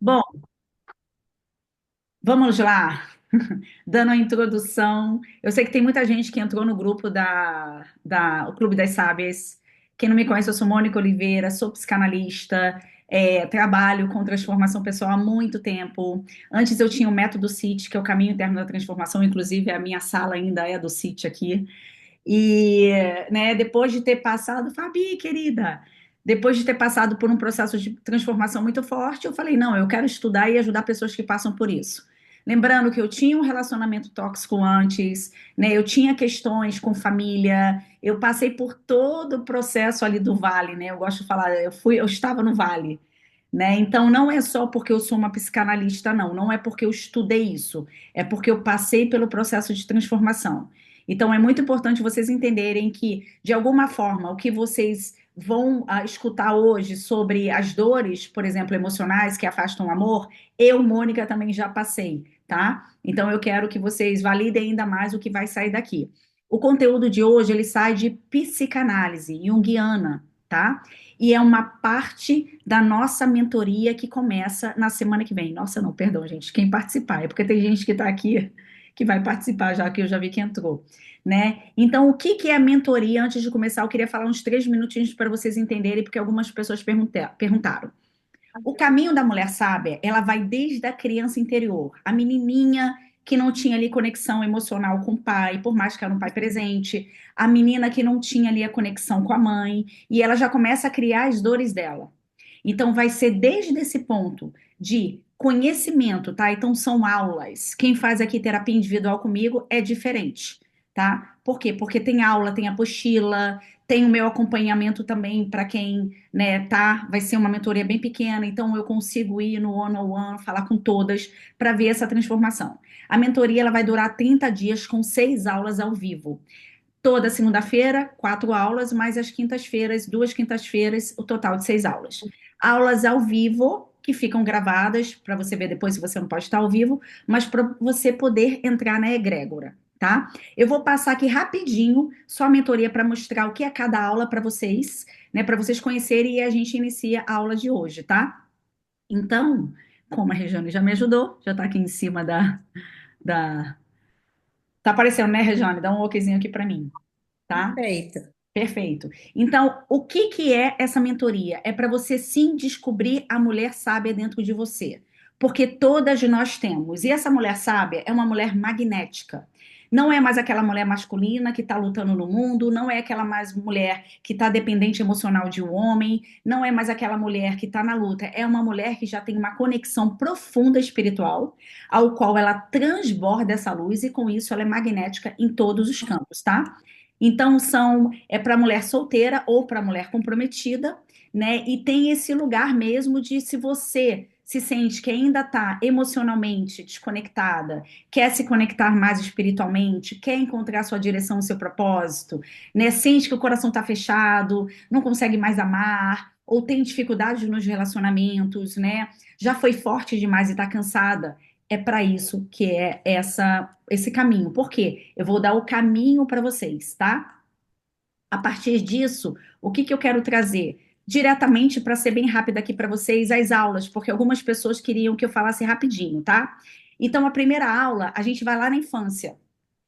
Bom, vamos lá. Dando a introdução. Eu sei que tem muita gente que entrou no grupo o Clube das Sábias. Quem não me conhece, eu sou Mônica Oliveira, sou psicanalista, trabalho com transformação pessoal há muito tempo. Antes eu tinha o método CIT, que é o caminho interno da transformação, inclusive a minha sala ainda é do CIT aqui. E, né, depois de ter passado, Fabi, querida, depois de ter passado por um processo de transformação muito forte, eu falei, não, eu quero estudar e ajudar pessoas que passam por isso. Lembrando que eu tinha um relacionamento tóxico antes, né? Eu tinha questões com família, eu passei por todo o processo ali do vale, né? Eu gosto de falar, eu estava no vale, né? Então não é só porque eu sou uma psicanalista, não, não é porque eu estudei isso, é porque eu passei pelo processo de transformação. Então é muito importante vocês entenderem que, de alguma forma, o que vocês vão escutar hoje sobre as dores, por exemplo, emocionais que afastam o amor, eu, Mônica, também já passei, tá? Então eu quero que vocês validem ainda mais o que vai sair daqui. O conteúdo de hoje, ele sai de psicanálise junguiana, tá? E é uma parte da nossa mentoria que começa na semana que vem. Nossa, não, perdão, gente, quem participar, é porque tem gente que está aqui que vai participar já, que eu já vi que entrou, né? Então, o que que é a mentoria? Antes de começar, eu queria falar uns 3 minutinhos para vocês entenderem, porque algumas pessoas perguntaram. O caminho da mulher sábia, ela vai desde a criança interior, a menininha que não tinha ali conexão emocional com o pai, por mais que era um pai presente, a menina que não tinha ali a conexão com a mãe, e ela já começa a criar as dores dela. Então, vai ser desde esse ponto de conhecimento, tá? Então, são aulas. Quem faz aqui terapia individual comigo é diferente, tá? Por quê? Porque tem aula, tem apostila, tem o meu acompanhamento também para quem, né, tá? Vai ser uma mentoria bem pequena, então eu consigo ir no one-on-one, falar com todas para ver essa transformação. A mentoria ela vai durar 30 dias com 6 aulas ao vivo. Toda segunda-feira, 4 aulas, mais as quintas-feiras, 2 quintas-feiras, o total de 6 aulas. Aulas ao vivo, que ficam gravadas, para você ver depois se você não pode estar ao vivo, mas para você poder entrar na egrégora, tá? Eu vou passar aqui rapidinho, só a mentoria para mostrar o que é cada aula para vocês, né? Para vocês conhecerem e a gente inicia a aula de hoje, tá? Então, como a Regiane já me ajudou, já está aqui em cima da. Tá aparecendo, né, Regiane? Dá um okzinho aqui para mim, tá? Perfeito. Perfeito. Então, o que que é essa mentoria? É para você sim descobrir a mulher sábia dentro de você, porque todas nós temos. E essa mulher sábia é uma mulher magnética. Não é mais aquela mulher masculina que está lutando no mundo, não é aquela mais mulher que está dependente emocional de um homem, não é mais aquela mulher que está na luta. É uma mulher que já tem uma conexão profunda espiritual, ao qual ela transborda essa luz e com isso ela é magnética em todos os campos, tá? Então é para mulher solteira ou para mulher comprometida, né? E tem esse lugar mesmo de se você se sente que ainda está emocionalmente desconectada, quer se conectar mais espiritualmente, quer encontrar sua direção, seu propósito, né? Sente que o coração está fechado, não consegue mais amar, ou tem dificuldade nos relacionamentos, né? Já foi forte demais e está cansada. É para isso que é esse caminho. Por quê? Eu vou dar o caminho para vocês, tá? A partir disso, o que que eu quero trazer? Diretamente, para ser bem rápida aqui para vocês, as aulas, porque algumas pessoas queriam que eu falasse rapidinho, tá? Então, a primeira aula, a gente vai lá na infância.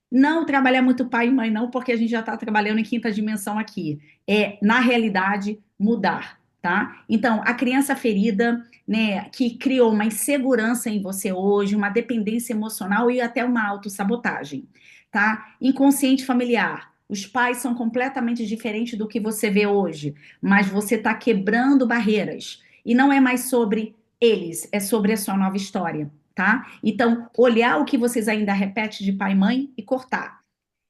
Não trabalhar muito pai e mãe, não, porque a gente já está trabalhando em quinta dimensão aqui. É, na realidade, mudar, tá? Então, a criança ferida, né, que criou uma insegurança em você hoje, uma dependência emocional e até uma autossabotagem, tá? Inconsciente familiar. Os pais são completamente diferentes do que você vê hoje, mas você está quebrando barreiras. E não é mais sobre eles, é sobre a sua nova história, tá? Então, olhar o que vocês ainda repetem de pai e mãe e cortar.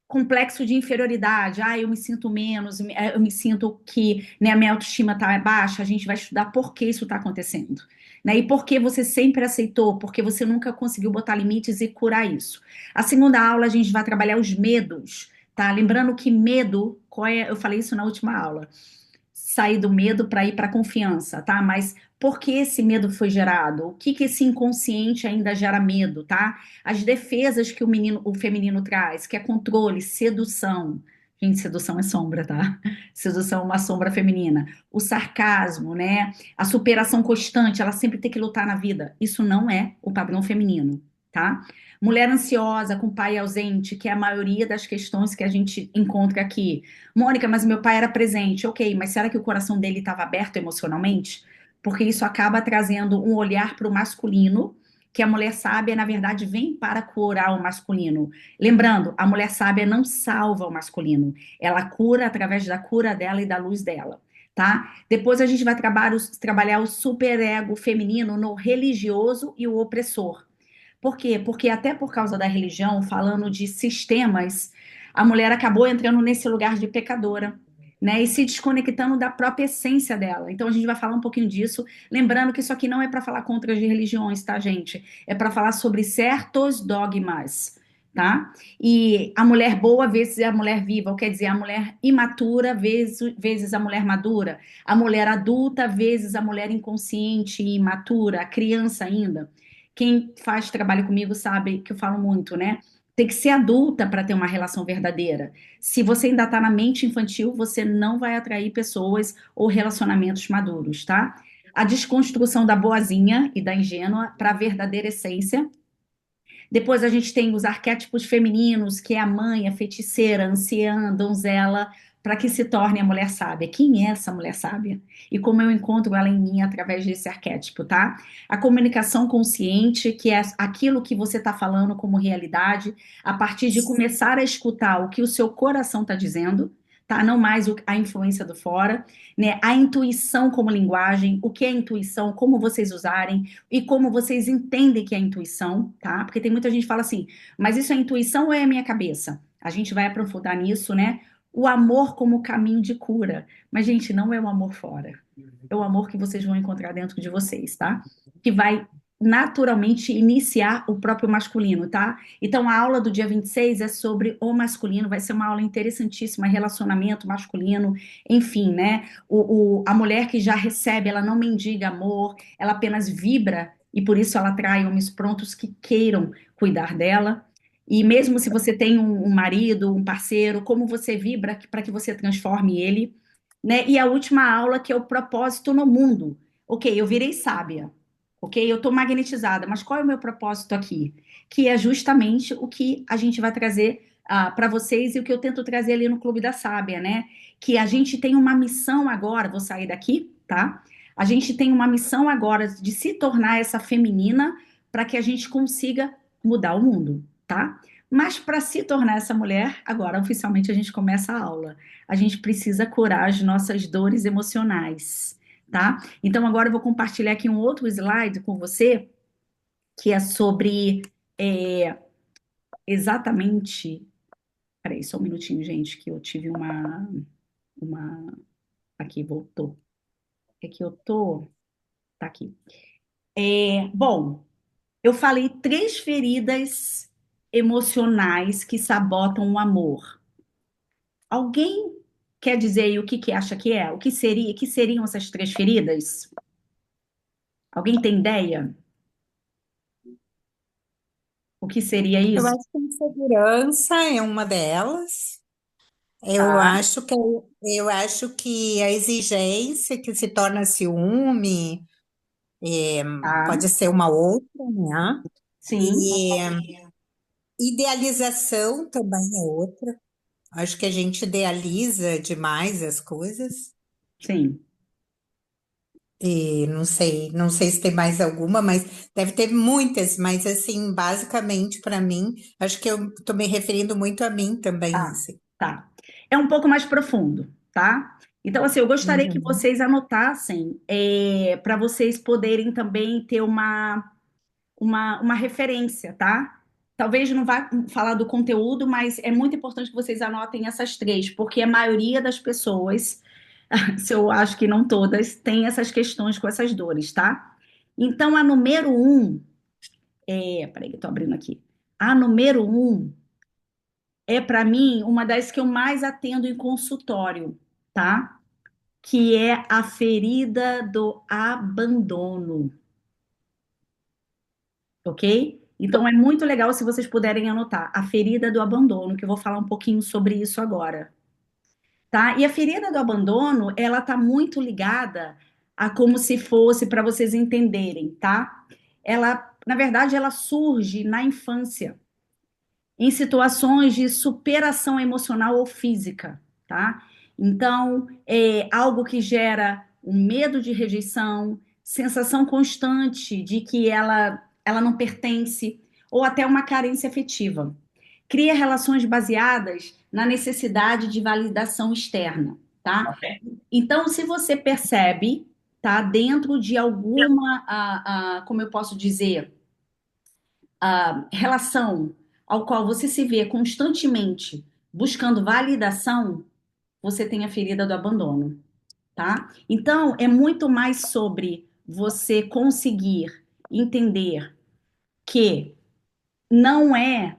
Complexo de inferioridade, eu me sinto menos, eu me sinto que, né, a minha autoestima está baixa, a gente vai estudar por que isso está acontecendo. Né? E por que você sempre aceitou, porque você nunca conseguiu botar limites e curar isso. A segunda aula a gente vai trabalhar os medos, tá? Lembrando que medo, eu falei isso na última aula, sair do medo para ir para a confiança, tá? Mas por que esse medo foi gerado? O que que esse inconsciente ainda gera medo, tá? As defesas que o feminino traz, que é controle, sedução. Gente, sedução é sombra, tá? Sedução é uma sombra feminina. O sarcasmo, né? A superação constante, ela sempre tem que lutar na vida. Isso não é o padrão feminino, tá? Mulher ansiosa, com pai ausente, que é a maioria das questões que a gente encontra aqui. Mônica, mas meu pai era presente. Ok, mas será que o coração dele estava aberto emocionalmente? Porque isso acaba trazendo um olhar para o masculino, que a mulher sábia, na verdade, vem para curar o masculino. Lembrando, a mulher sábia não salva o masculino, ela cura através da cura dela e da luz dela, tá? Depois a gente vai trabalhar o superego feminino no religioso e o opressor. Por quê? Porque até por causa da religião, falando de sistemas, a mulher acabou entrando nesse lugar de pecadora, né? E se desconectando da própria essência dela. Então a gente vai falar um pouquinho disso, lembrando que isso aqui não é para falar contra as religiões, tá, gente? É para falar sobre certos dogmas, tá? E a mulher boa vezes é a mulher viva, ou quer dizer, a mulher imatura vezes a mulher madura, a mulher adulta vezes a mulher inconsciente e imatura, a criança ainda. Quem faz trabalho comigo sabe que eu falo muito, né? Tem que ser adulta para ter uma relação verdadeira. Se você ainda está na mente infantil, você não vai atrair pessoas ou relacionamentos maduros, tá? A desconstrução da boazinha e da ingênua para a verdadeira essência. Depois a gente tem os arquétipos femininos, que é a mãe, a feiticeira, a anciã, a donzela, para que se torne a mulher sábia. Quem é essa mulher sábia? E como eu encontro ela em mim através desse arquétipo, tá? A comunicação consciente, que é aquilo que você está falando como realidade, a partir de começar a escutar o que o seu coração está dizendo, tá? Não mais a influência do fora, né? A intuição como linguagem, o que é intuição, como vocês usarem, e como vocês entendem que é intuição, tá? Porque tem muita gente que fala assim, mas isso é intuição ou é a minha cabeça? A gente vai aprofundar nisso, né? O amor como caminho de cura. Mas, gente, não é o amor fora. É o amor que vocês vão encontrar dentro de vocês, tá? Que vai naturalmente iniciar o próprio masculino, tá? Então, a aula do dia 26 é sobre o masculino, vai ser uma aula interessantíssima, relacionamento masculino, enfim, né? A mulher que já recebe, ela não mendiga amor, ela apenas vibra e por isso ela atrai homens prontos que queiram cuidar dela. E mesmo se você tem um marido, um parceiro, como você vibra para que você transforme ele, né? E a última aula, que é o propósito no mundo. Ok, eu virei sábia. Ok, eu estou magnetizada, mas qual é o meu propósito aqui? Que é justamente o que a gente vai trazer para vocês e o que eu tento trazer ali no Clube da Sábia, né? Que a gente tem uma missão agora, vou sair daqui, tá? A gente tem uma missão agora de se tornar essa feminina para que a gente consiga mudar o mundo, tá? Mas para se tornar essa mulher, agora oficialmente a gente começa a aula. A gente precisa curar as nossas dores emocionais, tá? Então agora eu vou compartilhar aqui um outro slide com você, que é sobre é, exatamente. Peraí, só um minutinho, gente, que eu tive uma. Aqui, voltou. É que eu tô. Tá aqui. Bom, eu falei três feridas emocionais que sabotam o amor. Alguém quer dizer aí o que que acha que é? Que seriam essas três feridas? Alguém tem ideia? O que seria Eu isso? acho que a insegurança é uma delas. Eu Tá, acho que, eu acho que a exigência que se torna ciúme tá. pode ser uma outra, né? Sim, E idealização também é outra. Acho que a gente idealiza demais as coisas. sim. E não sei se tem mais alguma, mas deve ter muitas, mas assim, basicamente para mim, acho que eu estou me referindo muito a mim também, Tá, assim. tá. É um pouco mais profundo, tá? Então, assim, eu gostaria que Uhum. vocês anotassem, para vocês poderem também ter uma referência, tá? Talvez não vá falar do conteúdo, mas é muito importante que vocês anotem essas três, porque a maioria das pessoas, se eu acho que não todas, tem essas questões com essas dores, tá? Então, a número um, peraí, eu tô abrindo aqui. A número um é, para mim, uma das que eu mais atendo em consultório, tá? Que é a ferida do abandono, ok? Então é muito legal se vocês puderem anotar a ferida do abandono, que eu vou falar um pouquinho sobre isso agora. tá? E a ferida do abandono, ela tá muito ligada a como se fosse, para vocês entenderem, tá? Ela, na verdade, ela surge na infância, em situações de superação emocional ou física, tá? Então, é algo que gera um medo de rejeição, sensação constante de que ela não pertence, ou até uma carência afetiva. Cria relações baseadas na necessidade de validação externa, tá? Então, se você percebe, tá, dentro de alguma, como eu posso dizer, relação ao qual você se vê constantemente buscando validação, você tem a ferida do abandono, tá? Então, é muito mais sobre você conseguir entender que não é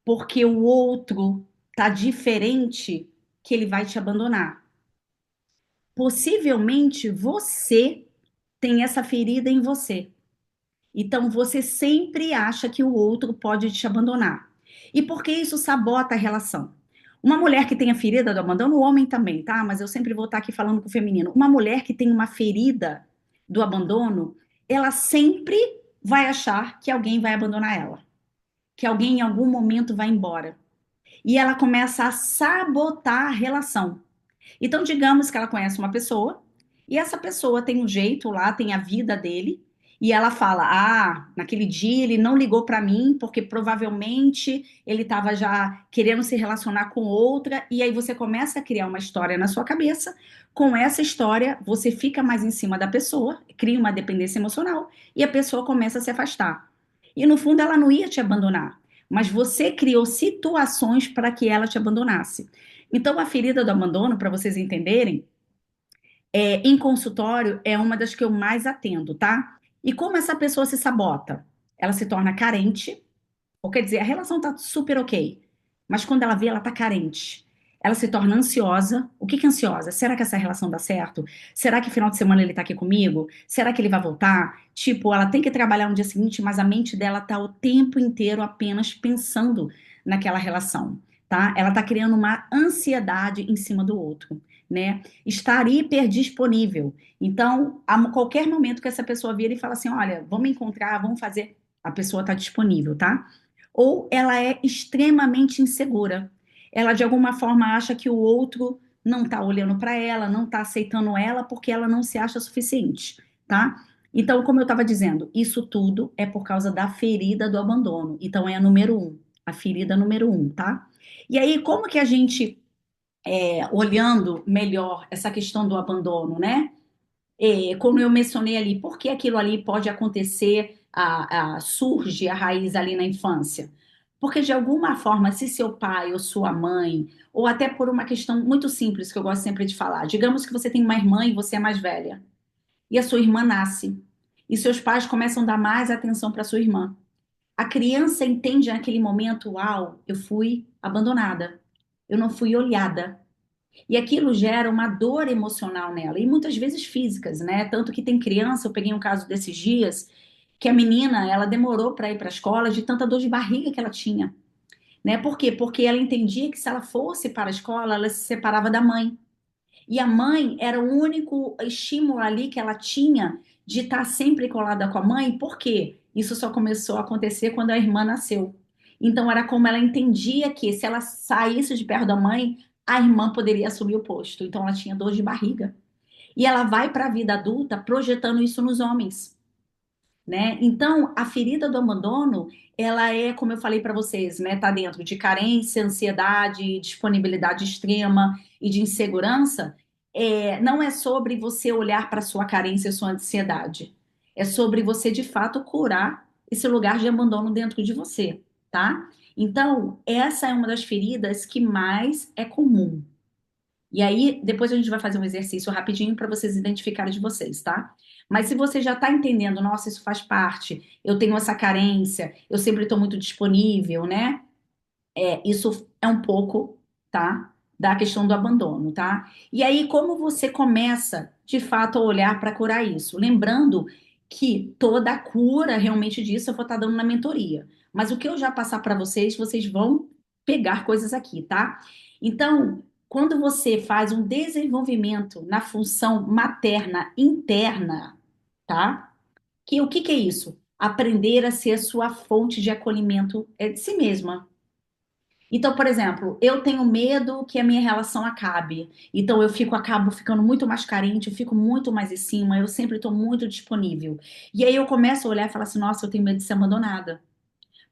porque o outro tá diferente que ele vai te abandonar. Possivelmente você tem essa ferida em você. Então você sempre acha que o outro pode te abandonar. E por que isso sabota a relação? Uma mulher que tem a ferida do abandono, o homem também, tá? Mas eu sempre vou estar aqui falando com o feminino. Uma mulher que tem uma ferida do abandono, ela sempre vai achar que alguém vai abandonar ela, que alguém em algum momento vai embora. E ela começa a sabotar a relação. Então, digamos que ela conhece uma pessoa e essa pessoa tem um jeito lá, tem a vida dele, e ela fala: Ah, naquele dia ele não ligou para mim porque provavelmente ele estava já querendo se relacionar com outra. E aí você começa a criar uma história na sua cabeça. Com essa história, você fica mais em cima da pessoa, cria uma dependência emocional e a pessoa começa a se afastar. E no fundo, ela não ia te abandonar, mas você criou situações para que ela te abandonasse. Então, a ferida do abandono, para vocês entenderem, em consultório é uma das que eu mais atendo, tá? E como essa pessoa se sabota? Ela se torna carente, ou quer dizer, a relação tá super ok, mas quando ela vê, ela tá carente. Ela se torna ansiosa. O que que é ansiosa? Será que essa relação dá certo? Será que final de semana ele tá aqui comigo? Será que ele vai voltar? Tipo, ela tem que trabalhar no dia seguinte, mas a mente dela tá o tempo inteiro apenas pensando naquela relação, tá? Ela tá criando uma ansiedade em cima do outro, né? Estar hiperdisponível. Então, a qualquer momento que essa pessoa vira e fala assim: olha, vamos encontrar, vamos fazer, a pessoa tá disponível, tá? Ou ela é extremamente insegura. Ela, de alguma forma, acha que o outro não está olhando para ela, não está aceitando ela, porque ela não se acha suficiente, tá? Então, como eu estava dizendo, isso tudo é por causa da ferida do abandono. Então, é a número um, a ferida número um, tá? E aí, como que a gente, olhando melhor essa questão do abandono, né? Como eu mencionei ali, por que aquilo ali pode acontecer, surge a raiz ali na infância? Porque de alguma forma, se seu pai ou sua mãe, ou até por uma questão muito simples que eu gosto sempre de falar, digamos que você tem uma irmã e você é mais velha, e a sua irmã nasce, e seus pais começam a dar mais atenção para sua irmã. A criança entende naquele momento, uau, eu fui abandonada, eu não fui olhada. E aquilo gera uma dor emocional nela, e muitas vezes físicas, né? Tanto que tem criança, eu peguei um caso desses dias, que a menina, ela demorou para ir para a escola de tanta dor de barriga que ela tinha, né? Por quê? Porque ela entendia que se ela fosse para a escola, ela se separava da mãe. E a mãe era o único estímulo ali que ela tinha de estar sempre colada com a mãe, por quê? Isso só começou a acontecer quando a irmã nasceu. Então era como ela entendia que se ela saísse de perto da mãe, a irmã poderia assumir o posto. Então ela tinha dor de barriga. E ela vai para a vida adulta projetando isso nos homens, né? Então, a ferida do abandono, ela é, como eu falei para vocês, né, tá dentro de carência, ansiedade, disponibilidade extrema e de insegurança. Não é sobre você olhar para sua carência e sua ansiedade. É sobre você, de fato, curar esse lugar de abandono dentro de você, tá? Então, essa é uma das feridas que mais é comum. E aí, depois a gente vai fazer um exercício rapidinho para vocês identificarem de vocês, tá? Mas se você já está entendendo, nossa, isso faz parte, eu tenho essa carência, eu sempre estou muito disponível, né? Isso é um pouco, tá? Da questão do abandono, tá? E aí, como você começa, de fato, a olhar para curar isso? Lembrando que toda a cura realmente disso eu vou estar dando na mentoria. Mas o que eu já passar para vocês, vocês vão pegar coisas aqui, tá? Então, Quando você faz um desenvolvimento na função materna interna, tá? Que o que que é isso? Aprender a ser a sua fonte de acolhimento é de si mesma. Então, por exemplo, eu tenho medo que a minha relação acabe. Então acabo ficando muito mais carente, eu fico muito mais em cima, eu sempre estou muito disponível. E aí eu começo a olhar e falar assim, nossa, eu tenho medo de ser abandonada.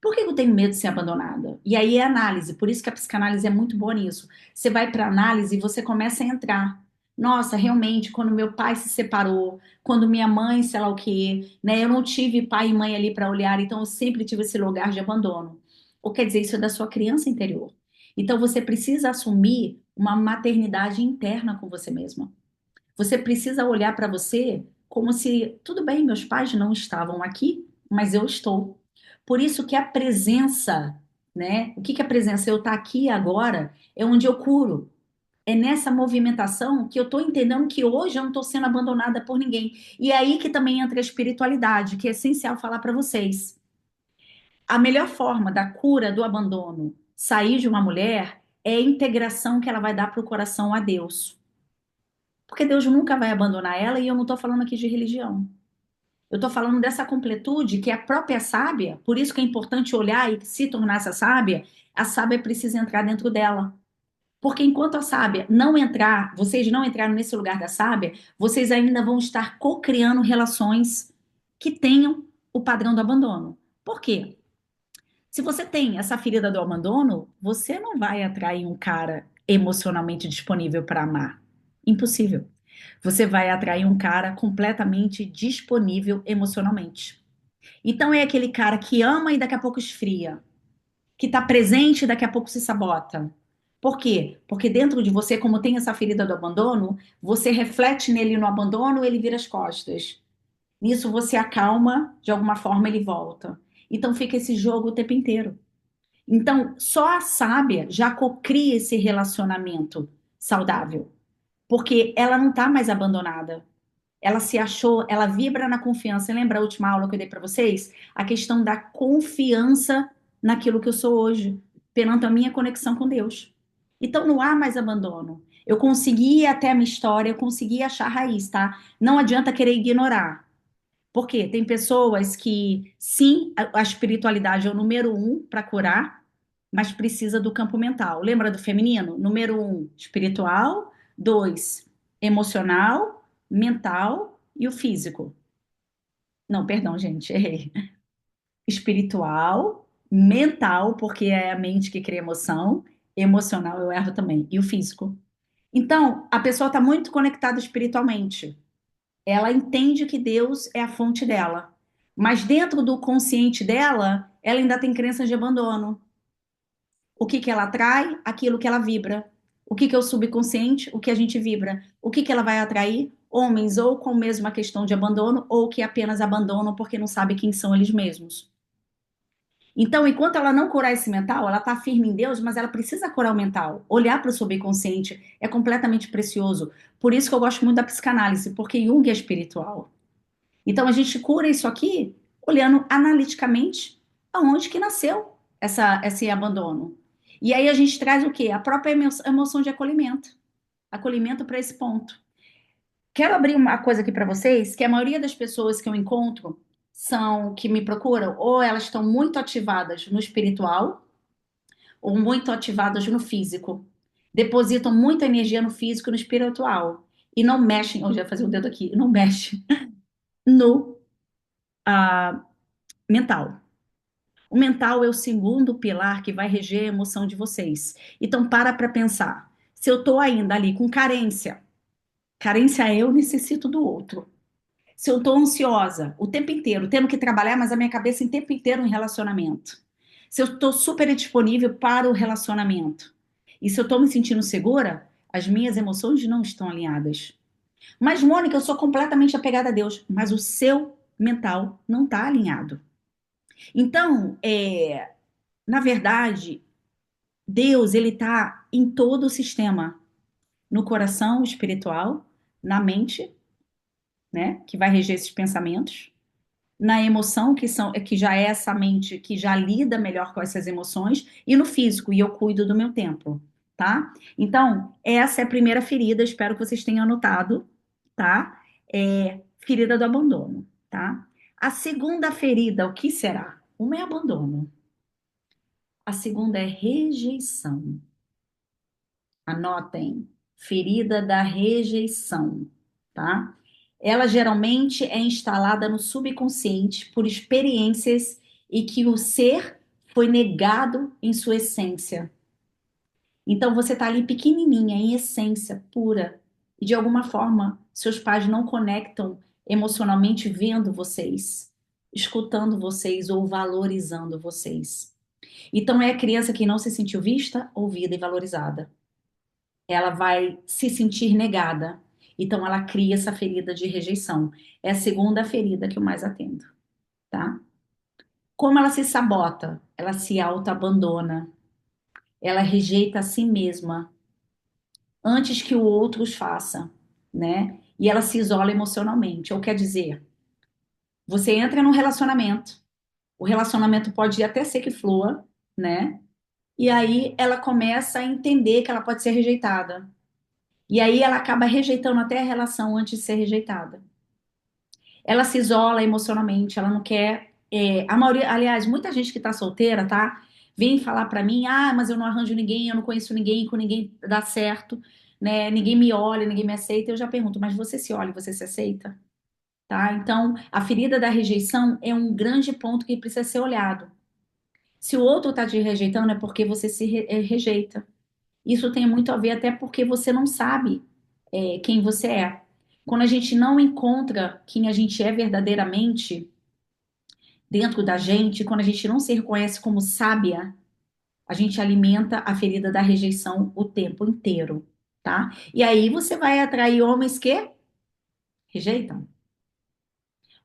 Por que eu tenho medo de ser abandonada? E aí é análise, por isso que a psicanálise é muito boa nisso. Você vai para análise e você começa a entrar. Nossa, realmente, quando meu pai se separou, quando minha mãe, sei lá o quê, né? Eu não tive pai e mãe ali para olhar, então eu sempre tive esse lugar de abandono. Ou quer dizer, isso é da sua criança interior. Então você precisa assumir uma maternidade interna com você mesma. Você precisa olhar para você como se, tudo bem, meus pais não estavam aqui, mas eu estou. Por isso que a presença, né? O que que é a presença? Eu estar aqui agora é onde eu curo. É nessa movimentação que eu estou entendendo que hoje eu não estou sendo abandonada por ninguém. E é aí que também entra a espiritualidade, que é essencial falar para vocês. A melhor forma da cura do abandono sair de uma mulher é a integração que ela vai dar para o coração a Deus. Porque Deus nunca vai abandonar ela e eu não estou falando aqui de religião. Eu estou falando dessa completude que é a própria sábia, por isso que é importante olhar e se tornar essa sábia, a sábia precisa entrar dentro dela. Porque enquanto a sábia não entrar, vocês não entraram nesse lugar da sábia, vocês ainda vão estar co-criando relações que tenham o padrão do abandono. Por quê? Se você tem essa ferida do abandono, você não vai atrair um cara emocionalmente disponível para amar. Impossível. Você vai atrair um cara completamente disponível emocionalmente. Então é aquele cara que ama e daqui a pouco esfria, que está presente e daqui a pouco se sabota. Por quê? Porque dentro de você, como tem essa ferida do abandono, você reflete nele no abandono, ele vira as costas. Nisso você acalma, de alguma forma ele volta. Então fica esse jogo o tempo inteiro. Então, só a sábia já cocria esse relacionamento saudável, porque ela não está mais abandonada. Ela se achou, ela vibra na confiança. Você lembra a última aula que eu dei para vocês? A questão da confiança naquilo que eu sou hoje, perante a minha conexão com Deus. Então não há mais abandono. Eu consegui ir até a minha história, eu consegui achar a raiz, tá? Não adianta querer ignorar. Por quê? Tem pessoas que, sim, a espiritualidade é o número um para curar, mas precisa do campo mental. Lembra do feminino? Número um, espiritual. Dois, emocional, mental e o físico. Não, perdão, gente, errei. Espiritual, mental, porque é a mente que cria emoção, emocional eu erro também, e o físico. Então, a pessoa está muito conectada espiritualmente. Ela entende que Deus é a fonte dela. Mas dentro do consciente dela, ela ainda tem crenças de abandono. O que que ela atrai? Aquilo que ela vibra. O que que é o subconsciente? O que a gente vibra. O que que ela vai atrair? Homens ou com mesmo a questão de abandono ou que apenas abandonam porque não sabem quem são eles mesmos. Então, enquanto ela não curar esse mental, ela está firme em Deus, mas ela precisa curar o mental. Olhar para o subconsciente é completamente precioso. Por isso que eu gosto muito da psicanálise, porque Jung é espiritual. Então, a gente cura isso aqui olhando analiticamente aonde que nasceu esse abandono. E aí a gente traz o quê? A própria emoção de acolhimento. Acolhimento para esse ponto. Quero abrir uma coisa aqui para vocês, que a maioria das pessoas que eu encontro são que me procuram, ou elas estão muito ativadas no espiritual, ou muito ativadas no físico. Depositam muita energia no físico e no espiritual. E não mexem, eu já ia fazer o dedo aqui, não mexem no mental. O mental é o segundo pilar que vai reger a emoção de vocês. Então, para pensar. Se eu estou ainda ali com carência, carência é eu necessito do outro. Se eu estou ansiosa o tempo inteiro, tendo que trabalhar, mas a minha cabeça o tempo inteiro em relacionamento. Se eu estou super disponível para o relacionamento. E se eu estou me sentindo segura, as minhas emoções não estão alinhadas. Mas, Mônica, eu sou completamente apegada a Deus, mas o seu mental não está alinhado. Então, na verdade, Deus, ele está em todo o sistema, no coração espiritual, na mente, né, que vai reger esses pensamentos, na emoção, que já é essa mente que já lida melhor com essas emoções, e no físico, e eu cuido do meu templo. tá? Então, essa é a primeira ferida, espero que vocês tenham anotado, tá? É ferida do abandono, tá? A segunda ferida, o que será? Uma é abandono, a segunda é rejeição. Anotem, ferida da rejeição, tá? Ela geralmente é instalada no subconsciente por experiências e que o ser foi negado em sua essência. Então você está ali pequenininha, em essência pura, e de alguma forma seus pais não conectam emocionalmente vendo vocês, escutando vocês ou valorizando vocês. Então é a criança que não se sentiu vista, ouvida e valorizada. Ela vai se sentir negada. Então ela cria essa ferida de rejeição. É a segunda ferida que eu mais atendo, tá? Como ela se sabota? Ela se auto-abandona. Ela rejeita a si mesma antes que o outro os faça, né? E ela se isola emocionalmente. Ou quer dizer, você entra num relacionamento, o relacionamento pode até ser que flua, né? E aí ela começa a entender que ela pode ser rejeitada. E aí ela acaba rejeitando até a relação antes de ser rejeitada. Ela se isola emocionalmente, ela não quer. A maioria, aliás, muita gente que tá solteira, tá? Vem falar pra mim, ah, mas eu não arranjo ninguém, eu não conheço ninguém, com ninguém dá certo, né? Ninguém me olha, ninguém me aceita. Eu já pergunto, mas você se olha e você se aceita? Tá? Então, a ferida da rejeição é um grande ponto que precisa ser olhado. Se o outro tá te rejeitando, é porque você rejeita. Isso tem muito a ver até porque você não sabe quem você é. Quando a gente não encontra quem a gente é verdadeiramente dentro da gente, quando a gente não se reconhece como sábia, a gente alimenta a ferida da rejeição o tempo inteiro, tá? E aí você vai atrair homens que rejeitam,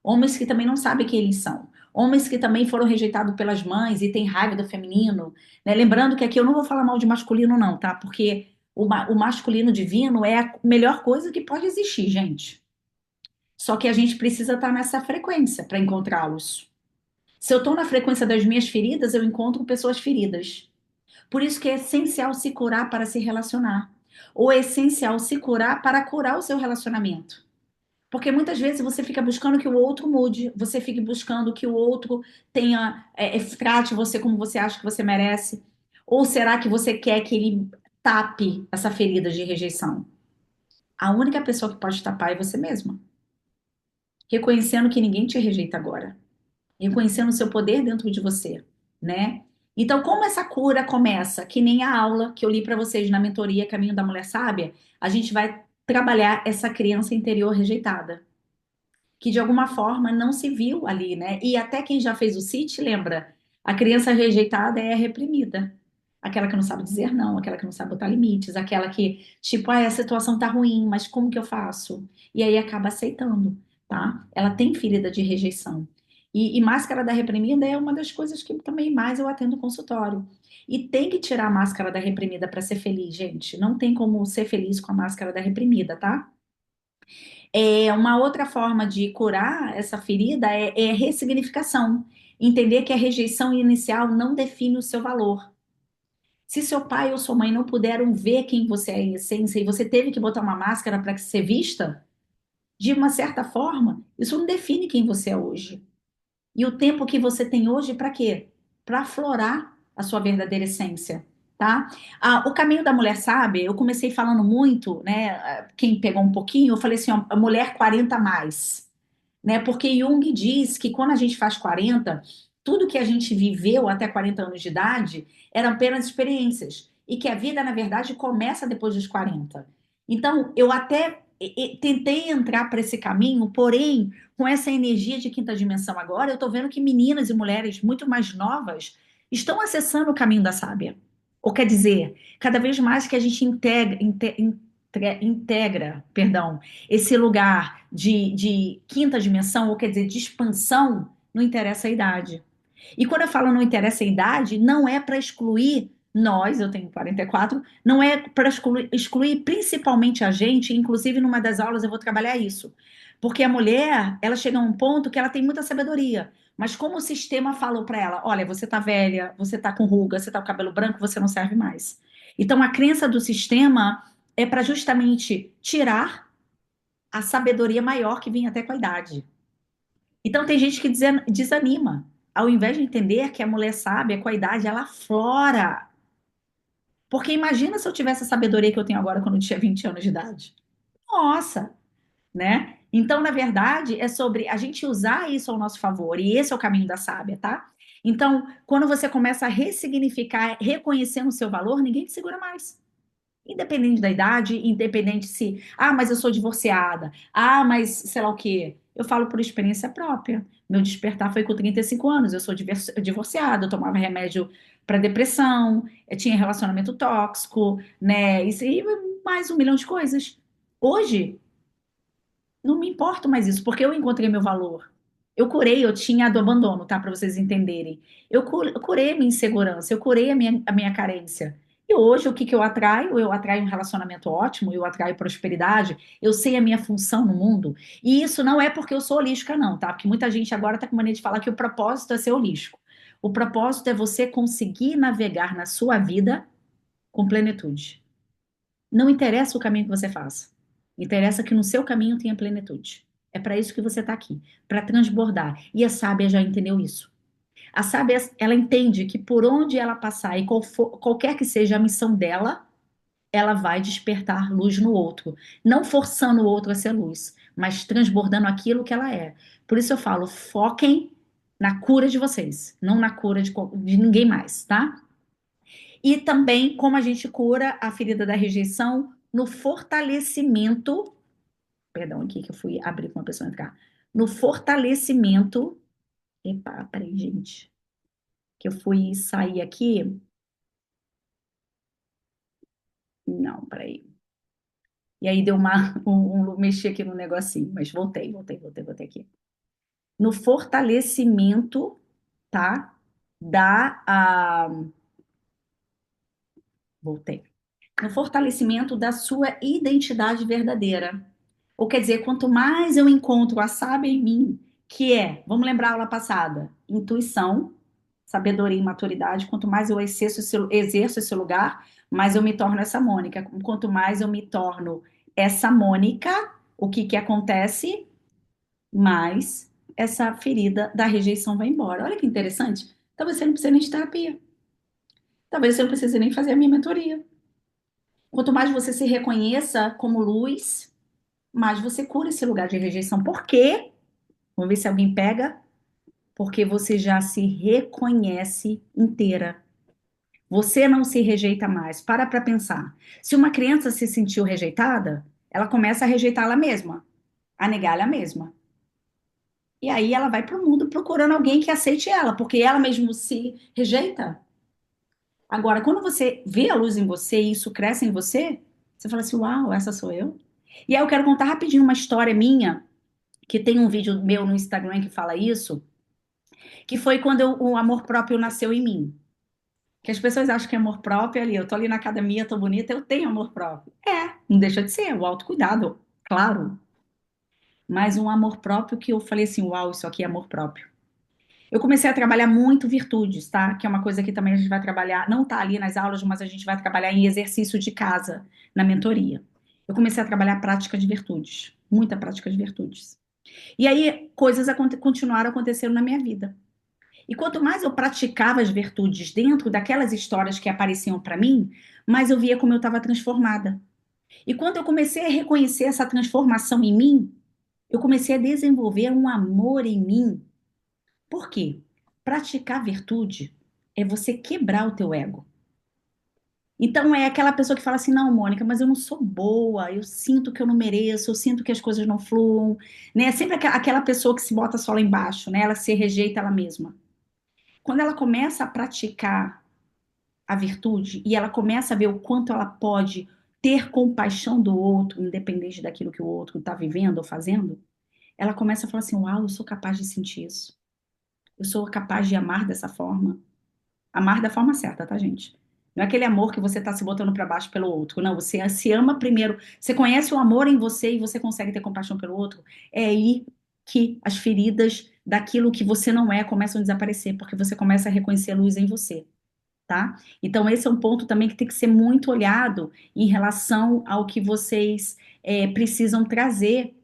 homens que também não sabem quem eles são, homens que também foram rejeitados pelas mães e têm raiva do feminino, né? Lembrando que aqui eu não vou falar mal de masculino, não, tá? Porque o masculino divino é a melhor coisa que pode existir, gente. Só que a gente precisa estar nessa frequência para encontrá-los. Se eu estou na frequência das minhas feridas, eu encontro pessoas feridas. Por isso que é essencial se curar para se relacionar. Ou é essencial se curar para curar o seu relacionamento. Porque muitas vezes você fica buscando que o outro mude, você fica buscando que o outro trate você como você acha que você merece. Ou será que você quer que ele tape essa ferida de rejeição? A única pessoa que pode tapar é você mesma. Reconhecendo que ninguém te rejeita agora. Reconhecendo o seu poder dentro de você, né? Então, como essa cura começa? Que nem a aula que eu li para vocês na mentoria Caminho da Mulher Sábia, a gente vai trabalhar essa criança interior rejeitada, que de alguma forma não se viu ali, né? E até quem já fez o CIT lembra, a criança rejeitada é a reprimida. Aquela que não sabe dizer não, aquela que não sabe botar limites, aquela que, tipo, a situação tá ruim, mas como que eu faço? E aí acaba aceitando, tá? Ela tem ferida de rejeição. E máscara da reprimida é uma das coisas que também mais eu atendo no consultório. E tem que tirar a máscara da reprimida para ser feliz, gente. Não tem como ser feliz com a máscara da reprimida, tá? Uma outra forma de curar essa ferida é ressignificação. Entender que a rejeição inicial não define o seu valor. Se seu pai ou sua mãe não puderam ver quem você é em essência e você teve que botar uma máscara para ser vista, de uma certa forma, isso não define quem você é hoje. E o tempo que você tem hoje, para quê? Para aflorar a sua verdadeira essência, tá? O caminho da mulher sábia, eu comecei falando muito, né? Quem pegou um pouquinho, eu falei assim, ó, a mulher 40 mais, né? Porque Jung diz que quando a gente faz 40, tudo que a gente viveu até 40 anos de idade eram apenas experiências e que a vida, na verdade, começa depois dos 40. Então, eu até tentei entrar para esse caminho, porém, com essa energia de quinta dimensão agora, eu estou vendo que meninas e mulheres muito mais novas estão acessando o caminho da sábia. Ou quer dizer, cada vez mais que a gente integra, perdão, esse lugar de quinta dimensão, ou quer dizer, de expansão, não interessa a idade. E quando eu falo não interessa a idade, não é para excluir nós, eu tenho 44, não é para excluir principalmente a gente, inclusive numa das aulas eu vou trabalhar isso. Porque a mulher, ela chega a um ponto que ela tem muita sabedoria, mas como o sistema falou para ela, olha, você tá velha, você tá com ruga, você tá com cabelo branco, você não serve mais. Então, a crença do sistema é para justamente tirar a sabedoria maior que vem até com a idade. Então, tem gente que desanima. Ao invés de entender que a mulher sábia, com a idade, ela flora. Porque imagina se eu tivesse a sabedoria que eu tenho agora quando eu tinha 20 anos de idade. Nossa, né? Então, na verdade, é sobre a gente usar isso ao nosso favor, e esse é o caminho da sábia, tá? Então, quando você começa a ressignificar, reconhecendo o seu valor, ninguém te segura mais. Independente da idade, independente se, mas eu sou divorciada, mas sei lá o quê. Eu falo por experiência própria. Meu despertar foi com 35 anos, eu sou divorciada, eu tomava remédio para depressão, eu tinha relacionamento tóxico, né? Isso e mais um milhão de coisas. Hoje, não me importo mais isso, porque eu encontrei meu valor. Eu curei, eu tinha a do abandono, tá? Para vocês entenderem. Eu curei a minha insegurança, eu curei a minha carência. E hoje, o que que eu atraio? Eu atraio um relacionamento ótimo, eu atraio prosperidade, eu sei a minha função no mundo. E isso não é porque eu sou holística, não, tá? Porque muita gente agora tá com mania de falar que o propósito é ser holístico. O propósito é você conseguir navegar na sua vida com plenitude. Não interessa o caminho que você faça. Interessa que no seu caminho tenha plenitude. É para isso que você está aqui, para transbordar. E a sábia já entendeu isso. A sábia, ela entende que por onde ela passar e qualquer que seja a missão dela, ela vai despertar luz no outro. Não forçando o outro a ser luz, mas transbordando aquilo que ela é. Por isso eu falo, foquem na cura de vocês, não na cura de ninguém mais, tá? E também como a gente cura a ferida da rejeição no fortalecimento, perdão, aqui que eu fui abrir para uma pessoa entrar, no fortalecimento, epa, peraí, gente, que eu fui sair aqui, não, peraí, e aí deu mexi aqui no negocinho, mas voltei aqui. No fortalecimento, tá, voltei, no fortalecimento da sua identidade verdadeira. Ou quer dizer, quanto mais eu encontro a sábia em mim, que é, vamos lembrar a aula passada, intuição, sabedoria e maturidade, quanto mais eu exerço esse lugar, mais eu me torno essa Mônica. Quanto mais eu me torno essa Mônica, o que que acontece? Mais essa ferida da rejeição vai embora. Olha que interessante. Talvez você não precise nem de terapia. Talvez você não precise nem fazer a minha mentoria. Quanto mais você se reconheça como luz, mais você cura esse lugar de rejeição. Por quê? Vamos ver se alguém pega. Porque você já se reconhece inteira. Você não se rejeita mais. Para pensar. Se uma criança se sentiu rejeitada, ela começa a rejeitar ela mesma, a negar ela mesma. E aí ela vai para o mundo procurando alguém que aceite ela, porque ela mesmo se rejeita. Agora, quando você vê a luz em você e isso cresce em você, você fala assim: Uau, essa sou eu. E aí eu quero contar rapidinho uma história minha, que tem um vídeo meu no Instagram que fala isso, que foi quando o amor próprio nasceu em mim. Que as pessoas acham que é amor próprio ali. Eu tô ali na academia, tô bonita, eu tenho amor próprio. É, não deixa de ser, o autocuidado, claro. Mas um amor próprio que eu falei assim: Uau, isso aqui é amor próprio. Eu comecei a trabalhar muito virtudes, tá? Que é uma coisa que também a gente vai trabalhar, não tá ali nas aulas, mas a gente vai trabalhar em exercício de casa, na mentoria. Eu comecei a trabalhar prática de virtudes, muita prática de virtudes. E aí coisas continuaram acontecendo na minha vida. E quanto mais eu praticava as virtudes dentro daquelas histórias que apareciam para mim, mais eu via como eu estava transformada. E quando eu comecei a reconhecer essa transformação em mim, eu comecei a desenvolver um amor em mim. Por quê? Praticar virtude é você quebrar o teu ego. Então é aquela pessoa que fala assim: "Não, Mônica, mas eu não sou boa, eu sinto que eu não mereço, eu sinto que as coisas não fluem", né? É sempre aquela pessoa que se bota só lá embaixo, né? Ela se rejeita ela mesma. Quando ela começa a praticar a virtude e ela começa a ver o quanto ela pode ter compaixão do outro, independente daquilo que o outro está vivendo ou fazendo, ela começa a falar assim: Uau, eu sou capaz de sentir isso. Eu sou capaz de amar dessa forma. Amar da forma certa, tá, gente? Não é aquele amor que você está se botando para baixo pelo outro. Não, você se ama primeiro. Você conhece o amor em você e você consegue ter compaixão pelo outro. É aí que as feridas daquilo que você não é começam a desaparecer, porque você começa a reconhecer a luz em você. tá? Então, esse é um ponto também que tem que ser muito olhado em relação ao que vocês precisam trazer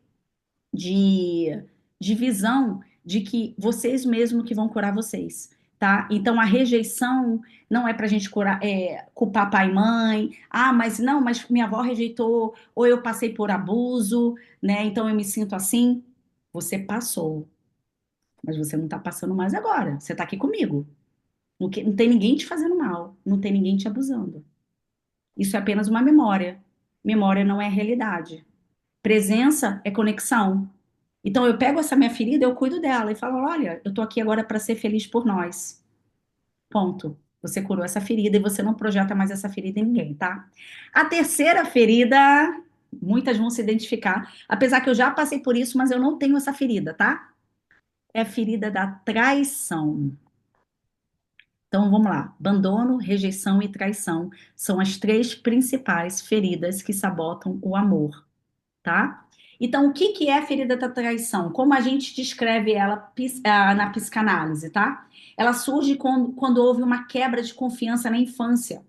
de, de visão de que vocês mesmos que vão curar vocês, tá? Então, a rejeição não é pra gente curar, culpar pai e mãe. Ah, mas não, mas minha avó rejeitou, ou eu passei por abuso, né? Então eu me sinto assim. Você passou, mas você não tá passando mais agora. Você tá aqui comigo. Não tem ninguém te fazendo mal, não tem ninguém te abusando. Isso é apenas uma memória. Memória não é realidade. Presença é conexão. Então eu pego essa minha ferida, eu cuido dela e falo: olha, eu tô aqui agora para ser feliz por nós. Ponto. Você curou essa ferida e você não projeta mais essa ferida em ninguém, tá? A terceira ferida, muitas vão se identificar, apesar que eu já passei por isso, mas eu não tenho essa ferida, tá? É a ferida da traição. Então vamos lá. Abandono, rejeição e traição são as três principais feridas que sabotam o amor, tá? Então, o que que é a ferida da traição? Como a gente descreve ela na psicanálise, tá? Ela surge quando houve uma quebra de confiança na infância,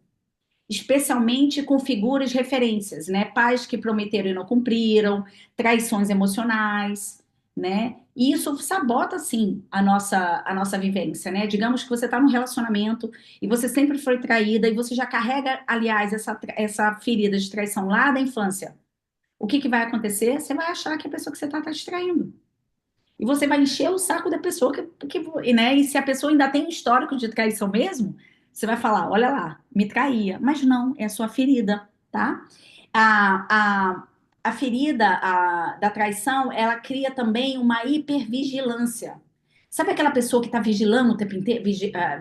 especialmente com figuras referências, né? Pais que prometeram e não cumpriram, traições emocionais, né? E isso sabota, sim, a nossa vivência, né? Digamos que você está num relacionamento e você sempre foi traída e você já carrega, aliás, essa ferida de traição lá da infância. O que que vai acontecer? Você vai achar que a pessoa que você está te traindo. E você vai encher o saco da pessoa né? E se a pessoa ainda tem um histórico de traição mesmo, você vai falar, olha lá, me traía. Mas não, é a sua ferida, tá? A, a, a ferida da traição, ela cria também uma hipervigilância. Sabe aquela pessoa que está vigilando o tempo inteiro,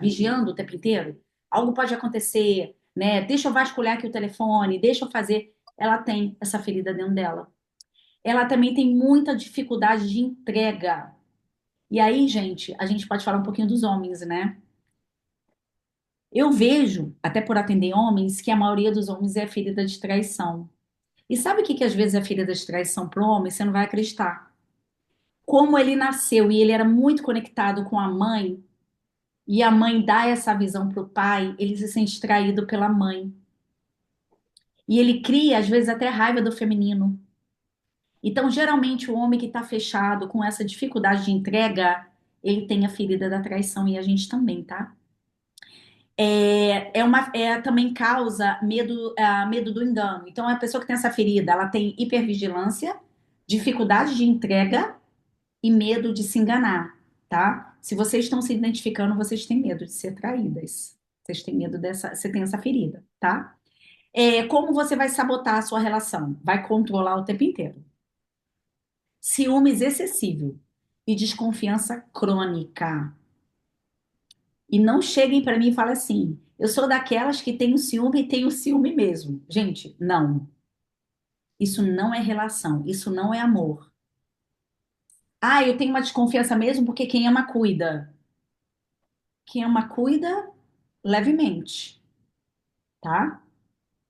vigiando o tempo inteiro? Algo pode acontecer, né? Deixa eu vasculhar aqui o telefone, deixa eu fazer. Ela tem essa ferida dentro dela. Ela também tem muita dificuldade de entrega. E aí, gente, a gente pode falar um pouquinho dos homens, né? Eu vejo, até por atender homens, que a maioria dos homens é ferida de traição. E sabe o que às vezes é ferida de traição para o homem? Você não vai acreditar. Como ele nasceu e ele era muito conectado com a mãe, e a mãe dá essa visão para o pai, ele se sente traído pela mãe. E ele cria, às vezes, até raiva do feminino. Então, geralmente, o homem que está fechado com essa dificuldade de entrega, ele tem a ferida da traição e a gente também, tá? Também causa medo, medo do engano. Então, a pessoa que tem essa ferida, ela tem hipervigilância, dificuldade de entrega e medo de se enganar, tá? Se vocês estão se identificando, vocês têm medo de ser traídas. Vocês têm medo você tem essa ferida, tá? Como você vai sabotar a sua relação? Vai controlar o tempo inteiro. Ciúmes excessivo e desconfiança crônica. E não cheguem para mim e falem assim: eu sou daquelas que tem o ciúme e tem o ciúme mesmo. Gente, não. Isso não é relação, isso não é amor. Ah, eu tenho uma desconfiança mesmo porque quem ama cuida. Quem ama cuida levemente, tá?